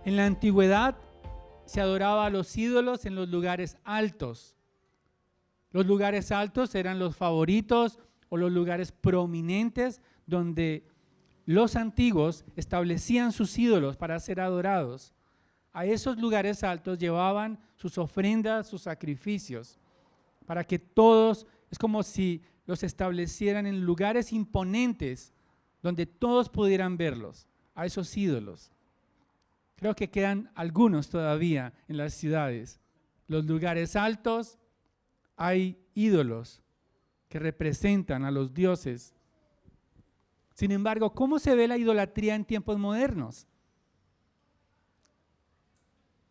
En la antigüedad se adoraba a los ídolos en los lugares altos. Los lugares altos eran los favoritos o los lugares prominentes donde los antiguos establecían sus ídolos para ser adorados. A esos lugares altos llevaban sus ofrendas, sus sacrificios, para que todos, es como si los establecieran en lugares imponentes donde todos pudieran verlos, a esos ídolos. Creo que quedan algunos todavía en las ciudades. Los lugares altos, hay ídolos que representan a los dioses. Sin embargo, ¿cómo se ve la idolatría en tiempos modernos?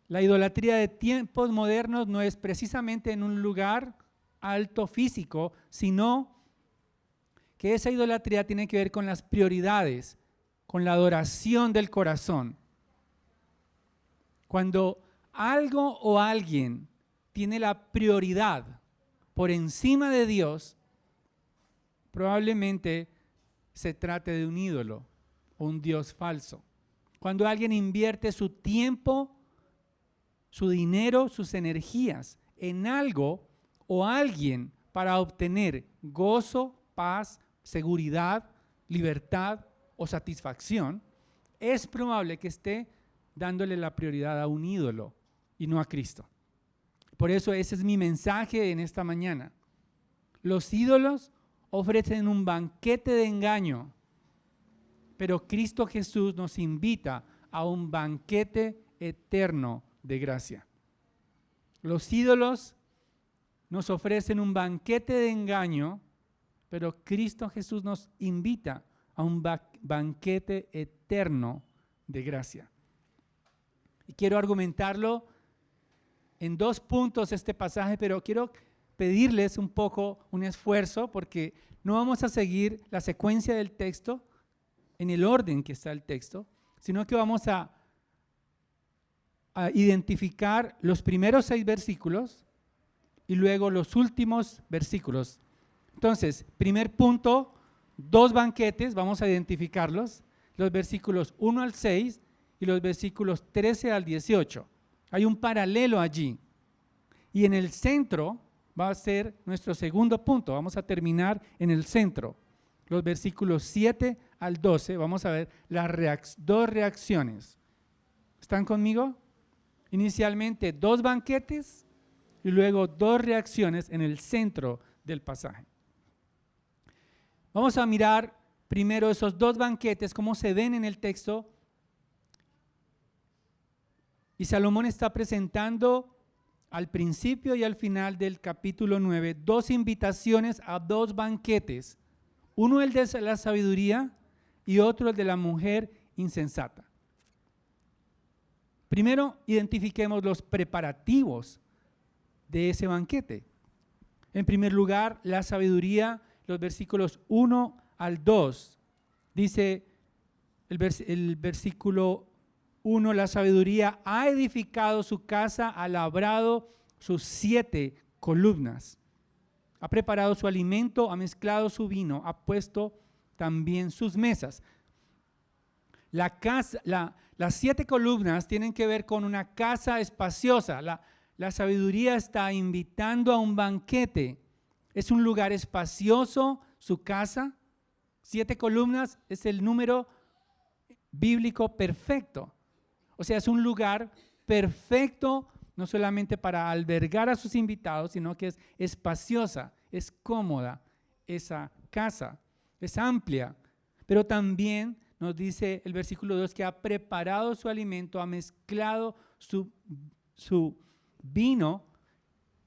La idolatría de tiempos modernos no es precisamente en un lugar alto físico, sino que esa idolatría tiene que ver con las prioridades, con la adoración del corazón. Cuando algo o alguien tiene la prioridad por encima de Dios, probablemente se trate de un ídolo o un Dios falso. Cuando alguien invierte su tiempo, su dinero, sus energías en algo o alguien para obtener gozo, paz, seguridad, libertad o satisfacción, es probable que esté dándole la prioridad a un ídolo y no a Cristo. Por eso ese es mi mensaje en esta mañana. Los ídolos ofrecen un banquete de engaño, pero Cristo Jesús nos invita a un banquete eterno de gracia. Los ídolos nos ofrecen un banquete de engaño, pero Cristo Jesús nos invita a un banquete eterno de gracia. Y quiero argumentarlo en 2 puntos este pasaje, pero quiero pedirles un poco un esfuerzo porque no vamos a seguir la secuencia del texto en el orden que está el texto, sino que vamos a identificar los primeros 6 versículos y luego los últimos versículos. Entonces, primer punto, 2 banquetes, vamos a identificarlos, los versículos 1 al 6 y los versículos 13 al 18. Hay un paralelo allí. Y en el centro va a ser nuestro segundo punto. Vamos a terminar en el centro. Los versículos 7 al 12, vamos a ver las 2 reacciones. ¿Están conmigo? Inicialmente 2 banquetes y luego 2 reacciones en el centro del pasaje. Vamos a mirar primero esos 2 banquetes, cómo se ven en el texto. Y Salomón está presentando al principio y al final del capítulo 9 2 invitaciones a 2 banquetes. Uno el de la sabiduría y otro el de la mujer insensata. Primero, identifiquemos los preparativos de ese banquete. En primer lugar, la sabiduría, los versículos 1 al 2. Dice el versículo 1, la sabiduría ha edificado su casa, ha labrado sus 7 columnas, ha preparado su alimento, ha mezclado su vino, ha puesto también sus mesas. Las 7 columnas tienen que ver con una casa espaciosa. La sabiduría está invitando a un banquete. Es un lugar espacioso, su casa. 7 columnas es el número bíblico perfecto. O sea, es un lugar perfecto, no solamente para albergar a sus invitados, sino que es espaciosa, es cómoda esa casa, es amplia. Pero también nos dice el versículo 2 que ha preparado su alimento, ha mezclado su vino.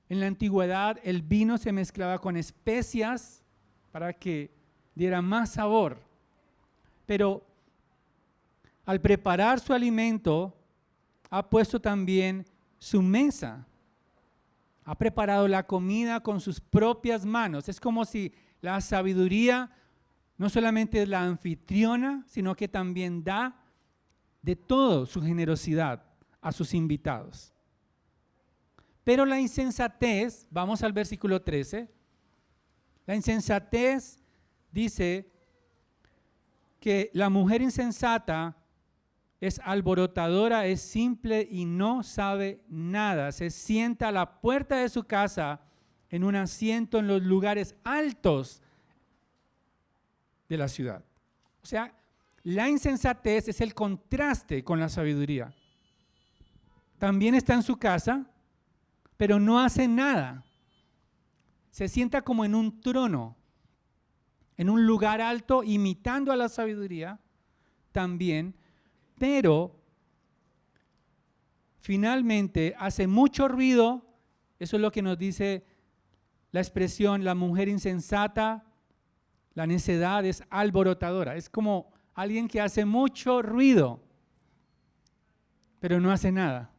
En la antigüedad el vino se mezclaba con especias para que diera más sabor. Pero al preparar su alimento, ha puesto también su mesa. Ha preparado la comida con sus propias manos. Es como si la sabiduría no solamente es la anfitriona, sino que también da de todo su generosidad a sus invitados. Pero la insensatez, vamos al versículo 13, la insensatez dice que la mujer insensata es alborotadora, es simple y no sabe nada. Se sienta a la puerta de su casa en un asiento en los lugares altos de la ciudad. O sea, la insensatez es el contraste con la sabiduría. También está en su casa, pero no hace nada. Se sienta como en un trono, en un lugar alto, imitando a la sabiduría también, pero finalmente hace mucho ruido. Eso es lo que nos dice la expresión, la mujer insensata, la necedad es alborotadora. Es como alguien que hace mucho ruido, pero no hace nada.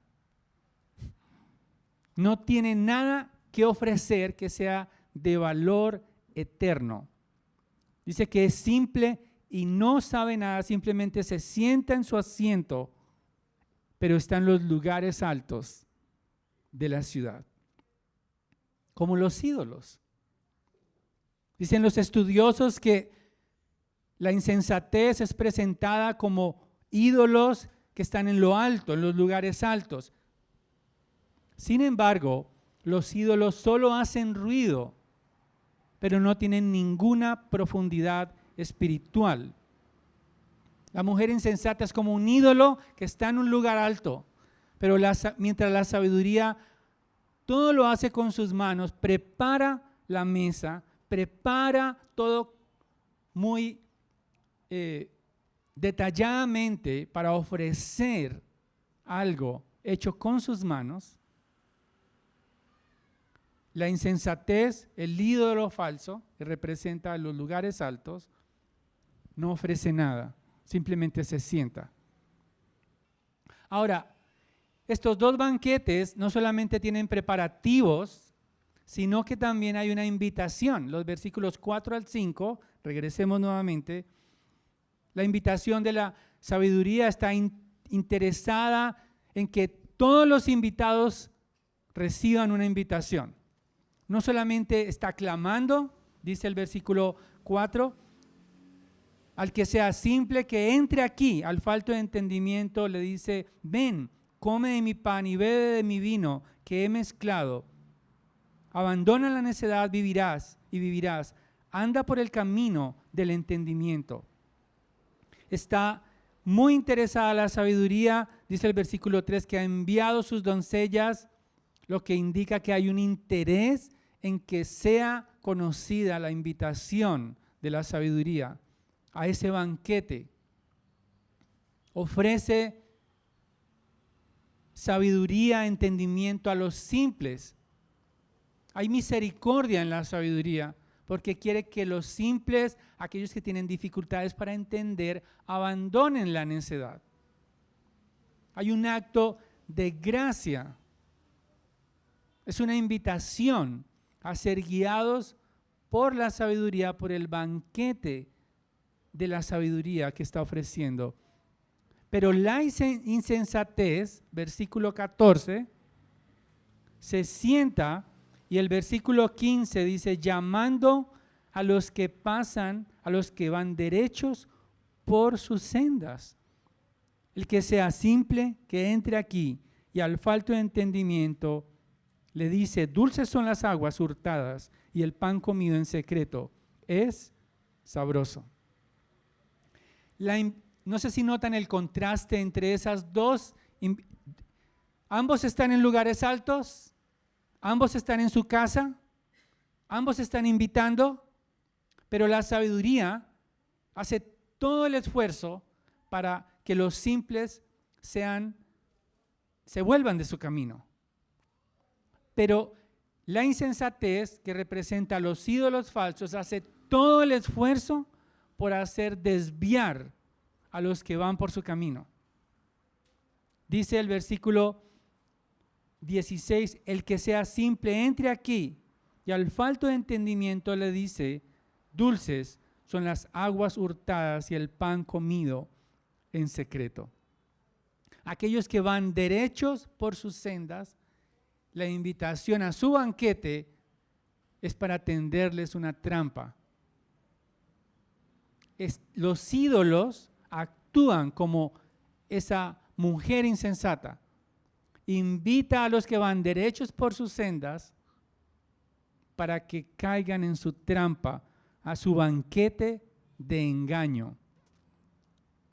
No tiene nada que ofrecer que sea de valor eterno. Dice que es simple y no sabe nada, simplemente se sienta en su asiento, pero está en los lugares altos de la ciudad, como los ídolos. Dicen los estudiosos que la insensatez es presentada como ídolos que están en lo alto, en los lugares altos. Sin embargo, los ídolos solo hacen ruido, pero no tienen ninguna profundidad espiritual. La mujer insensata es como un ídolo que está en un lugar alto, pero mientras la sabiduría todo lo hace con sus manos, prepara la mesa, prepara todo muy detalladamente para ofrecer algo hecho con sus manos. La insensatez, el ídolo falso que representa los lugares altos, no ofrece nada, simplemente se sienta. Ahora, estos dos banquetes no solamente tienen preparativos, sino que también hay una invitación. Los versículos 4 al 5, regresemos nuevamente, la invitación de la sabiduría está interesada en que todos los invitados reciban una invitación. No solamente está clamando, dice el versículo 4, al que sea simple que entre aquí, al falto de entendimiento le dice, ven, come de mi pan y bebe de mi vino que he mezclado. Abandona la necedad, vivirás y vivirás. Anda por el camino del entendimiento. Está muy interesada la sabiduría, dice el versículo 3, que ha enviado sus doncellas, lo que indica que hay un interés en que sea conocida la invitación de la sabiduría a ese banquete. Ofrece sabiduría, entendimiento a los simples. Hay misericordia en la sabiduría porque quiere que los simples, aquellos que tienen dificultades para entender, abandonen la necedad. Hay un acto de gracia. Es una invitación a ser guiados por la sabiduría, por el banquete de la sabiduría que está ofreciendo. Pero la insensatez, versículo 14, se sienta y el versículo 15 dice, llamando a los que pasan, a los que van derechos por sus sendas. El que sea simple, que entre aquí, y al falto de entendimiento, le dice, dulces son las aguas hurtadas y el pan comido en secreto es sabroso. No sé si notan el contraste entre esas dos. Ambos están en lugares altos, ambos están en su casa, ambos están invitando, pero la sabiduría hace todo el esfuerzo para que los simples se vuelvan de su camino. Pero la insensatez, que representa a los ídolos falsos, hace todo el esfuerzo por hacer desviar a los que van por su camino. Dice el versículo 16, el que sea simple entre aquí, y al falto de entendimiento le dice, dulces son las aguas hurtadas y el pan comido en secreto. Aquellos que van derechos por sus sendas, la invitación a su banquete es para tenderles una trampa. Los ídolos actúan como esa mujer insensata invita a los que van derechos por sus sendas para que caigan en su trampa, a su banquete de engaño.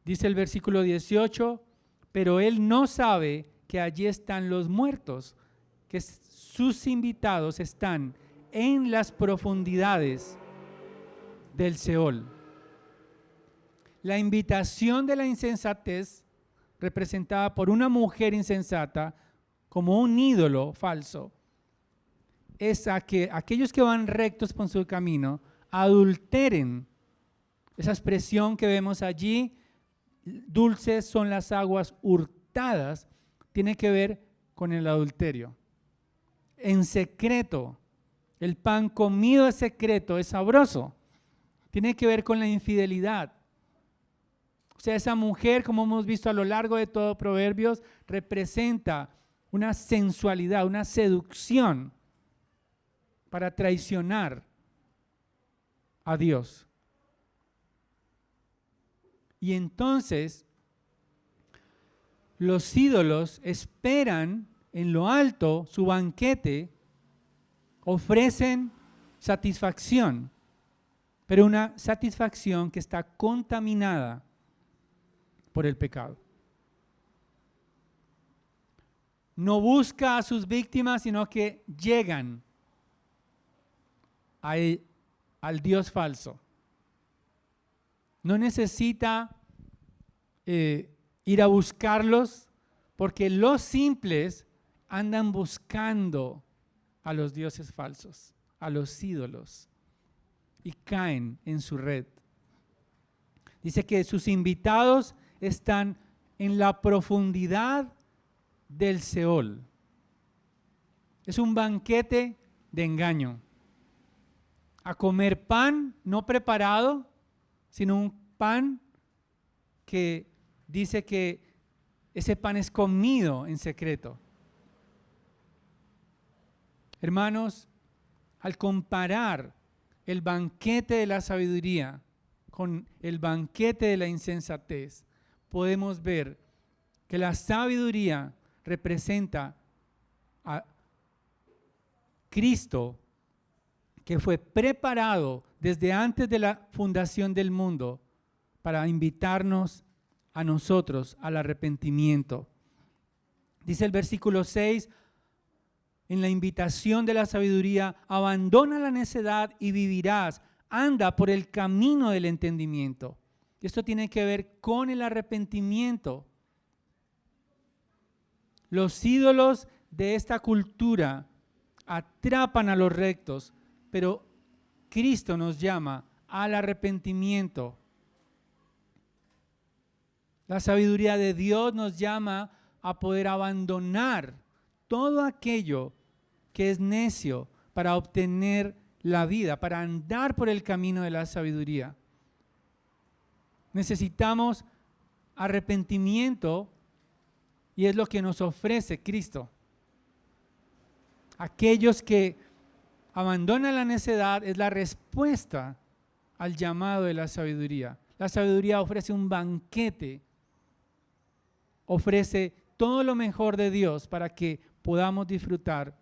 Dice el versículo 18, pero él no sabe que allí están los muertos, que sus invitados están en las profundidades del Seol. La invitación de la insensatez, representada por una mujer insensata como un ídolo falso, es a que aquellos que van rectos por su camino adulteren. Esa expresión que vemos allí, dulces son las aguas hurtadas, tiene que ver con el adulterio. En secreto, el pan comido en secreto es sabroso, tiene que ver con la infidelidad. O sea, esa mujer, como hemos visto a lo largo de todo Proverbios, representa una sensualidad, una seducción para traicionar a Dios. Y entonces los ídolos esperan en lo alto su banquete, ofrecen satisfacción, pero una satisfacción que está contaminada por el pecado. No busca a sus víctimas, sino que llegan al Dios falso. No necesita ir a buscarlos, porque los simples andan buscando a los dioses falsos, a los ídolos, y caen en su red. Dice que sus invitados están en la profundidad del Seol. Es un banquete de engaño. A comer pan no preparado, sino un pan que dice que ese pan es comido en secreto. Hermanos, al comparar el banquete de la sabiduría con el banquete de la insensatez, podemos ver que la sabiduría representa a Cristo, que fue preparado desde antes de la fundación del mundo para invitarnos a nosotros al arrepentimiento. Dice el versículo 6, en la invitación de la sabiduría, abandona la necedad y vivirás, anda por el camino del entendimiento. Esto tiene que ver con el arrepentimiento. Los ídolos de esta cultura atrapan a los rectos, pero Cristo nos llama al arrepentimiento. La sabiduría de Dios nos llama a poder abandonar todo aquello que es necio para obtener la vida, para andar por el camino de la sabiduría. Necesitamos arrepentimiento y es lo que nos ofrece Cristo. Aquellos que abandonan la necedad es la respuesta al llamado de la sabiduría. La sabiduría ofrece un banquete, ofrece todo lo mejor de Dios para que podamos disfrutar,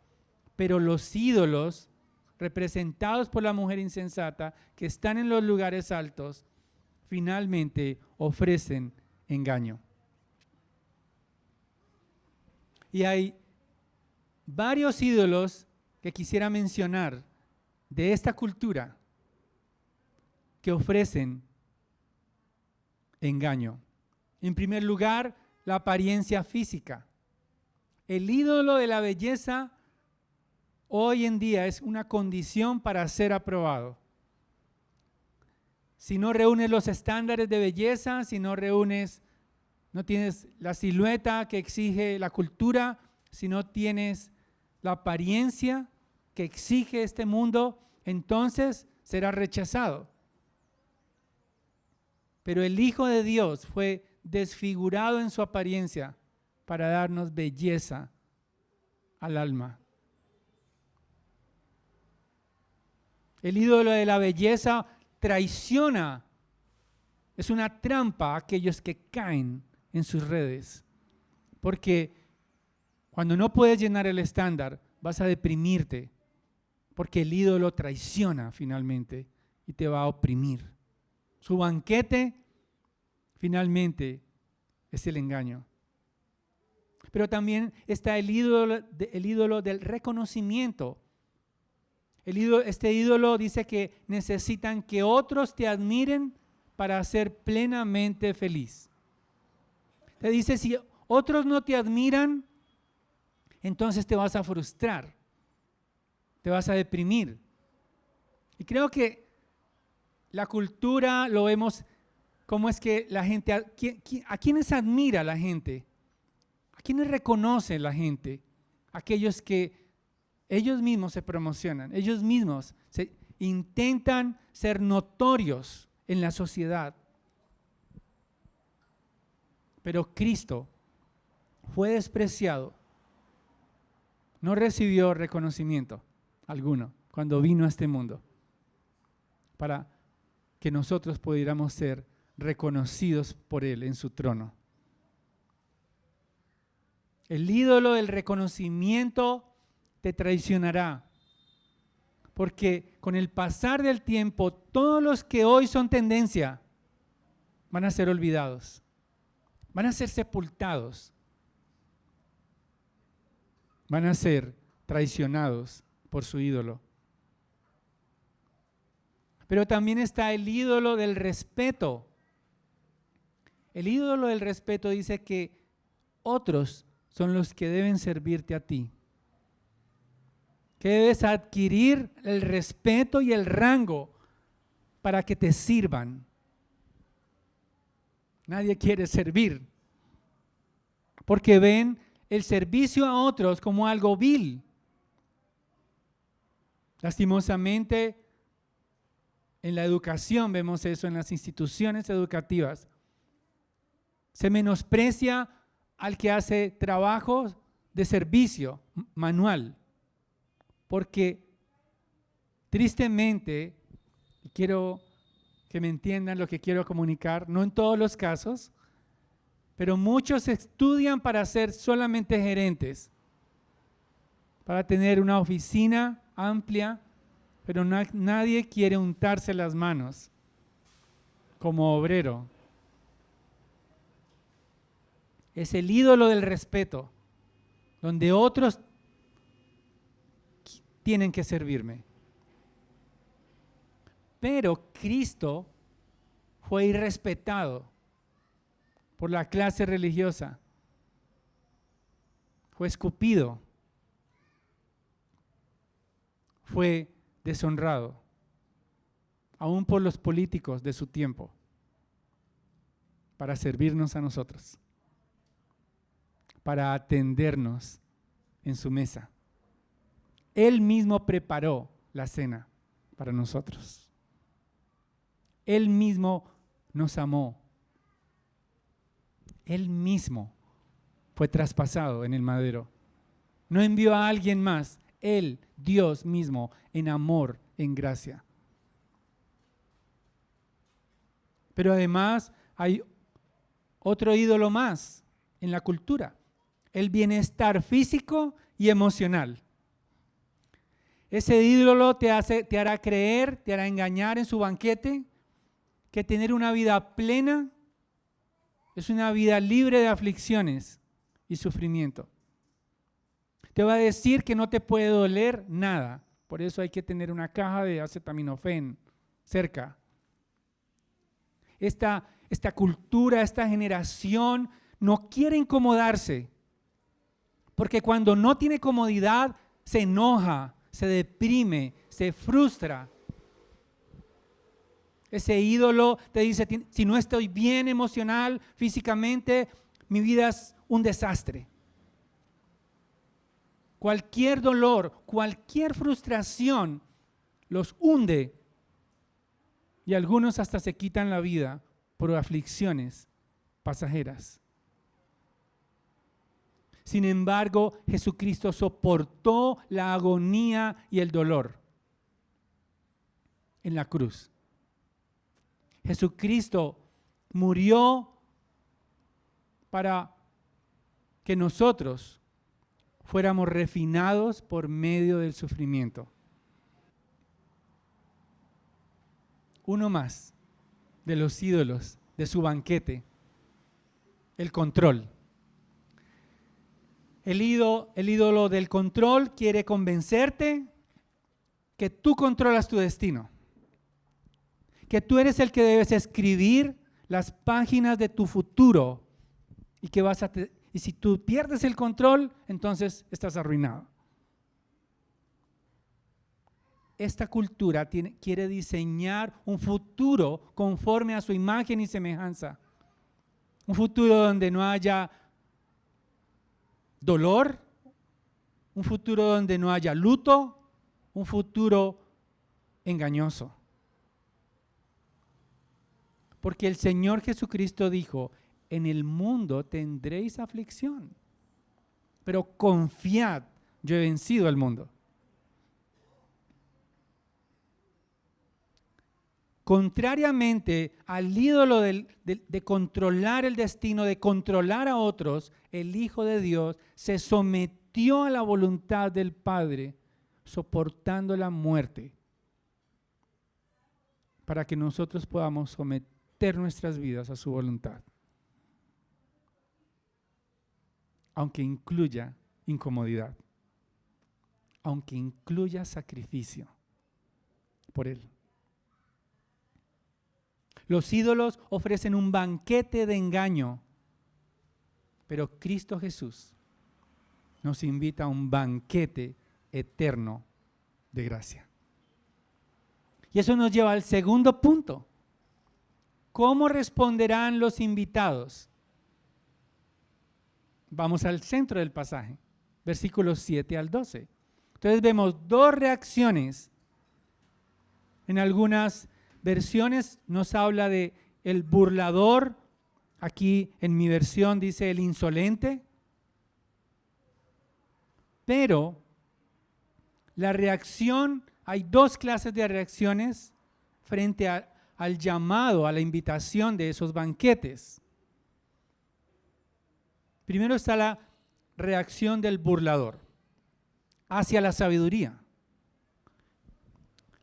pero los ídolos representados por la mujer insensata que están en los lugares altos, finalmente ofrecen engaño. Y hay varios ídolos que quisiera mencionar de esta cultura que ofrecen engaño. En primer lugar, la apariencia física. El ídolo de la belleza hoy en día es una condición para ser aprobado. Si no reúnes los estándares de belleza, si no tienes la silueta que exige la cultura, si no tienes la apariencia que exige este mundo, entonces será rechazado. Pero el Hijo de Dios fue desfigurado en su apariencia para darnos belleza al alma. El ídolo de la belleza traiciona, es una trampa a aquellos que caen en sus redes. Porque cuando no puedes llenar el estándar, vas a deprimirte. Porque el ídolo traiciona finalmente y te va a oprimir. Su banquete finalmente es el engaño. Pero también está el ídolo del reconocimiento. Este ídolo dice que necesitan que otros te admiren para ser plenamente feliz. Te dice, si otros no te admiran, entonces te vas a frustrar, te vas a deprimir. Y creo que la cultura lo vemos como es que la gente, ¿a quiénes admira la gente? ¿A quiénes reconoce la gente? Aquellos que ellos mismos se promocionan, ellos mismos intentan ser notorios en la sociedad. Pero Cristo fue despreciado, no recibió reconocimiento alguno cuando vino a este mundo para que nosotros pudiéramos ser reconocidos por Él en su trono. El ídolo del reconocimiento te traicionará, porque con el pasar del tiempo, todos los que hoy son tendencia van a ser olvidados, van a ser sepultados, van a ser traicionados por su ídolo. Pero también está el ídolo del respeto. El ídolo del respeto dice que otros son los que deben servirte a ti. Que debes adquirir el respeto y el rango para que te sirvan. Nadie quiere servir, porque ven el servicio a otros como algo vil. Lastimosamente, en la educación vemos eso, en las instituciones educativas. Se menosprecia al que hace trabajo de servicio manual, porque tristemente, y quiero que me entiendan lo que quiero comunicar, no en todos los casos, pero muchos estudian para ser solamente gerentes, para tener una oficina amplia, pero nadie quiere untarse las manos como obrero. Es el ídolo del respeto, donde otros tienen que servirme. Pero Cristo fue irrespetado por la clase religiosa, fue escupido, fue deshonrado, aún por los políticos de su tiempo, para servirnos a nosotros, para atendernos en su mesa. Él mismo preparó la cena para nosotros. Él mismo nos amó. Él mismo fue traspasado en el madero. No envió a alguien más. Él, Dios mismo, en amor, en gracia. Pero además hay otro ídolo más en la cultura. El bienestar físico y emocional. Ese ídolo te hará creer, te hará engañar en su banquete, que tener una vida plena es una vida libre de aflicciones y sufrimiento. Te va a decir que no te puede doler nada, por eso hay que tener una caja de acetaminofén cerca. Esta cultura, esta generación no quiere incomodarse, porque cuando no tiene comodidad se enoja, se deprime, se frustra. Ese ídolo te dice, si no estoy bien emocional, físicamente, mi vida es un desastre. Cualquier dolor, cualquier frustración los hunde y algunos hasta se quitan la vida por aflicciones pasajeras. Sin embargo, Jesucristo soportó la agonía y el dolor en la cruz. Jesucristo murió para que nosotros fuéramos refinados por medio del sufrimiento. Uno más de los ídolos de su banquete, el control. El ídolo del control quiere convencerte que tú controlas tu destino, que tú eres el que debes escribir las páginas de tu futuro y que y si tú pierdes el control, entonces estás arruinado. Esta cultura quiere diseñar un futuro conforme a su imagen y semejanza. Un futuro donde no haya dolor, un futuro donde no haya luto, un futuro engañoso. Porque el Señor Jesucristo dijo, en el mundo tendréis aflicción, pero confiad, yo he vencido al mundo. Contrariamente al ídolo de controlar el destino, de controlar a otros, el Hijo de Dios se sometió a la voluntad del Padre, soportando la muerte, para que nosotros podamos someter nuestras vidas a su voluntad, aunque incluya incomodidad, aunque incluya sacrificio por Él. Los ídolos ofrecen un banquete de engaño, pero Cristo Jesús nos invita a un banquete eterno de gracia. Y eso nos lleva al segundo punto. ¿Cómo responderán los invitados? Vamos al centro del pasaje, versículos 7 al 12. Entonces vemos dos reacciones. En algunas versiones nos habla de el burlador. Aquí en mi versión dice el insolente. Pero la reacción, hay dos clases de reacciones frente al llamado, a la invitación de esos banquetes. Primero está la reacción del burlador hacia la sabiduría.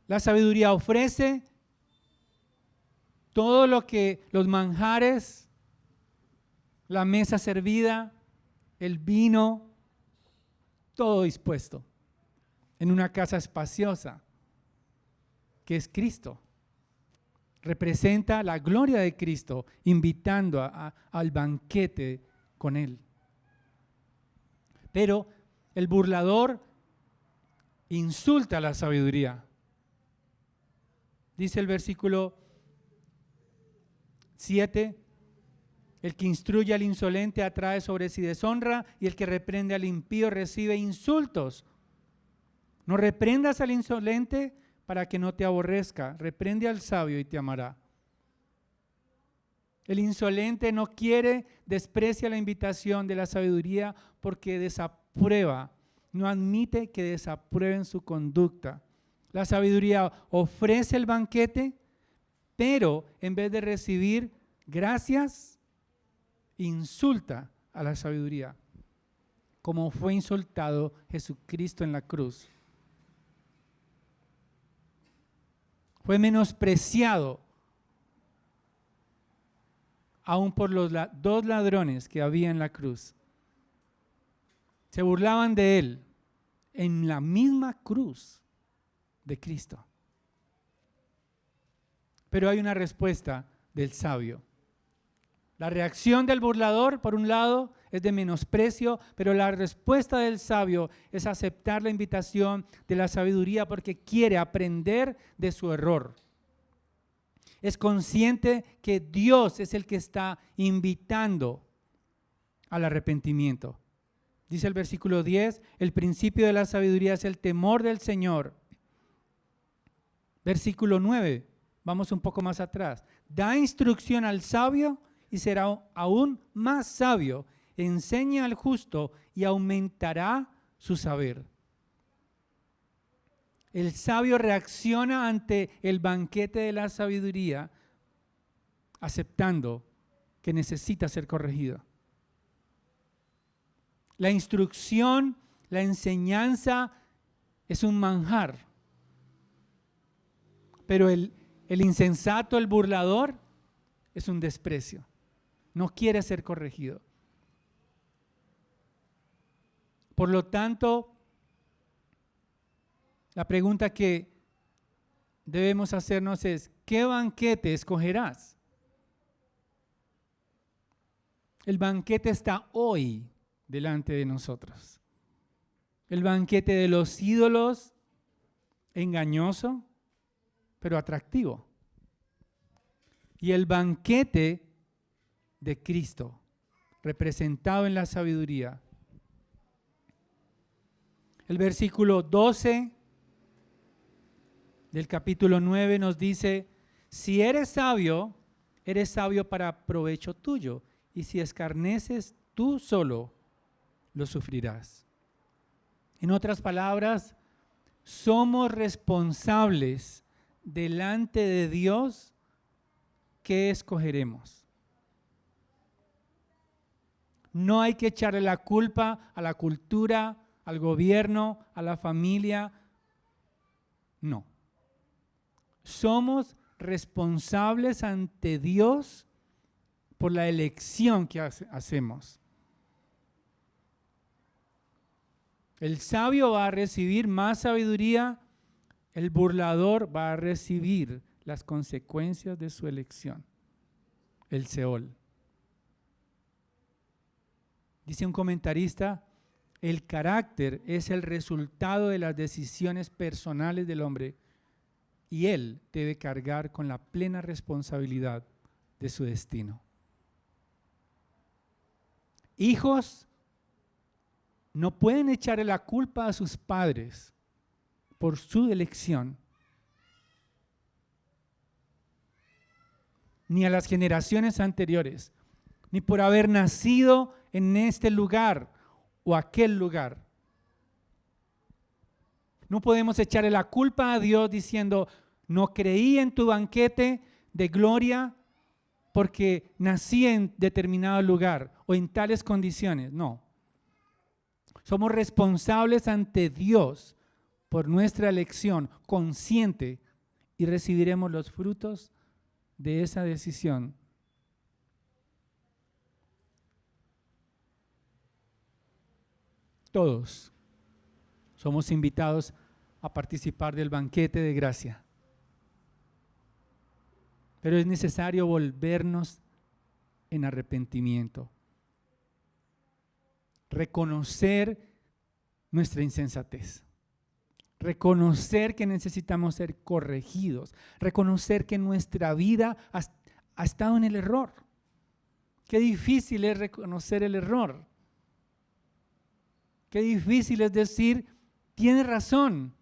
La sabiduría ofrece todo lo que los manjares, la mesa servida, el vino, todo dispuesto en una casa espaciosa que es Cristo. Representa la gloria de Cristo invitando al banquete con Él. Pero el burlador insulta la sabiduría. Dice el versículo 7, el que instruye al insolente atrae sobre sí deshonra y el que reprende al impío recibe insultos. No reprendas al insolente para que no te aborrezca, reprende al sabio y te amará. El insolente no quiere, desprecia la invitación de la sabiduría porque desaprueba, no admite que desaprueben su conducta. La sabiduría ofrece el banquete, pero en vez de recibir gracias, insulta a la sabiduría, como fue insultado Jesucristo en la cruz. Fue menospreciado aún por los dos ladrones que había en la cruz. Se burlaban de él en la misma cruz de Cristo. Pero hay una respuesta del sabio. La reacción del burlador, por un lado, es de menosprecio, pero la respuesta del sabio es aceptar la invitación de la sabiduría porque quiere aprender de su error. Es consciente que Dios es el que está invitando al arrepentimiento. Dice el versículo 10, el principio de la sabiduría es el temor del Señor. Versículo 9, vamos un poco más atrás. Da instrucción al sabio y será aún más sabio. Enseña al justo y aumentará su saber. El sabio reacciona ante el banquete de la sabiduría, aceptando que necesita ser corregido. La instrucción, la enseñanza es un manjar. Pero el insensato, el burlador, es un desprecio. No quiere ser corregido. Por lo tanto, la pregunta que debemos hacernos es, ¿qué banquete escogerás? El banquete está hoy delante de nosotros. El banquete de los ídolos, engañoso, pero atractivo. Y el banquete de Cristo, representado en la sabiduría. El versículo 12 del capítulo 9 nos dice, si eres sabio para provecho tuyo, y si escarneces, tú solo lo sufrirás. En otras palabras, somos responsables delante de Dios. ¿Qué escogeremos? No hay que echarle la culpa a la cultura, al gobierno, a la familia. No. Somos responsables ante Dios por la elección que hacemos. El sabio va a recibir más sabiduría, el burlador va a recibir las consecuencias de su elección, el Seol. Dice un comentarista, el carácter es el resultado de las decisiones personales del hombre y él debe cargar con la plena responsabilidad de su destino. Hijos no pueden echarle la culpa a sus padres por su elección, ni a las generaciones anteriores, ni por haber nacido en este lugar o aquel lugar. No podemos echarle la culpa a Dios diciendo, no creí en tu banquete de gloria porque nací en determinado lugar o en tales condiciones. No. Somos responsables ante Dios por nuestra elección consciente y recibiremos los frutos de esa decisión. Todos somos invitados a participar del banquete de gracia. Pero es necesario volvernos en arrepentimiento. Reconocer nuestra insensatez. Reconocer que necesitamos ser corregidos. Reconocer que nuestra vida ha estado en el error. Qué difícil es reconocer el error. Qué difícil es decir, tienes razón,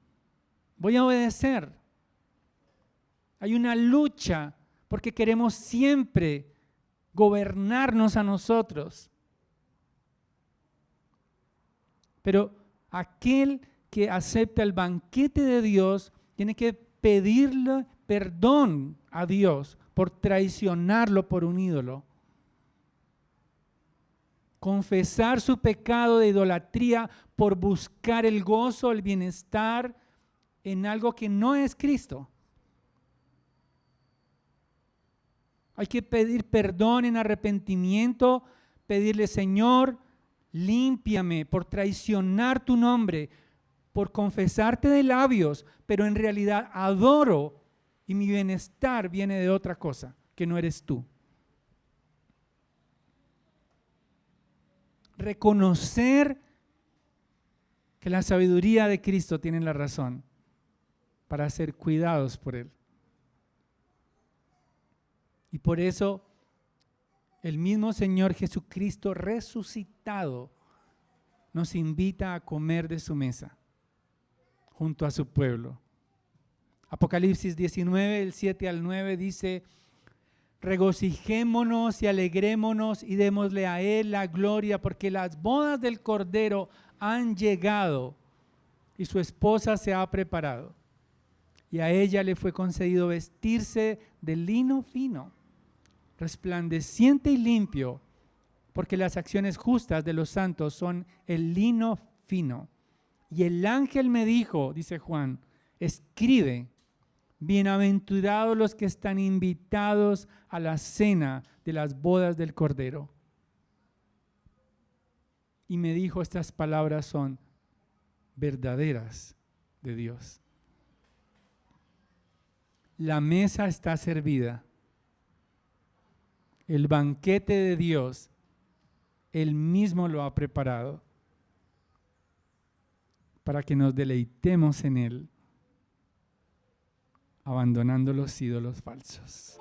voy a obedecer. Hay una lucha porque queremos siempre gobernarnos a nosotros. Pero aquel que acepta el banquete de Dios tiene que pedirle perdón a Dios por traicionarlo por un ídolo. Confesar su pecado de idolatría por buscar el gozo, el bienestar en algo que no es Cristo. Hay que pedir perdón en arrepentimiento, pedirle, Señor, límpiame por traicionar tu nombre, por confesarte de labios, pero en realidad adoro y mi bienestar viene de otra cosa, que no eres tú. Reconocer que la sabiduría de Cristo tiene la razón para ser cuidados por Él. Y por eso el mismo Señor Jesucristo resucitado nos invita a comer de su mesa junto a su pueblo. Apocalipsis 19, del 7 al 9 dice, regocijémonos y alegrémonos y démosle a Él la gloria, porque las bodas del Cordero han llegado y su esposa se ha preparado. Y a ella le fue concedido vestirse de lino fino, resplandeciente y limpio, porque las acciones justas de los santos son el lino fino. Y el ángel me dijo, dice Juan, escribe, bienaventurados los que están invitados a la cena de las bodas del Cordero. Y me dijo, estas palabras son verdaderas de Dios. La mesa está servida. El banquete de Dios, Él mismo lo ha preparado para que nos deleitemos en Él, abandonando los ídolos falsos.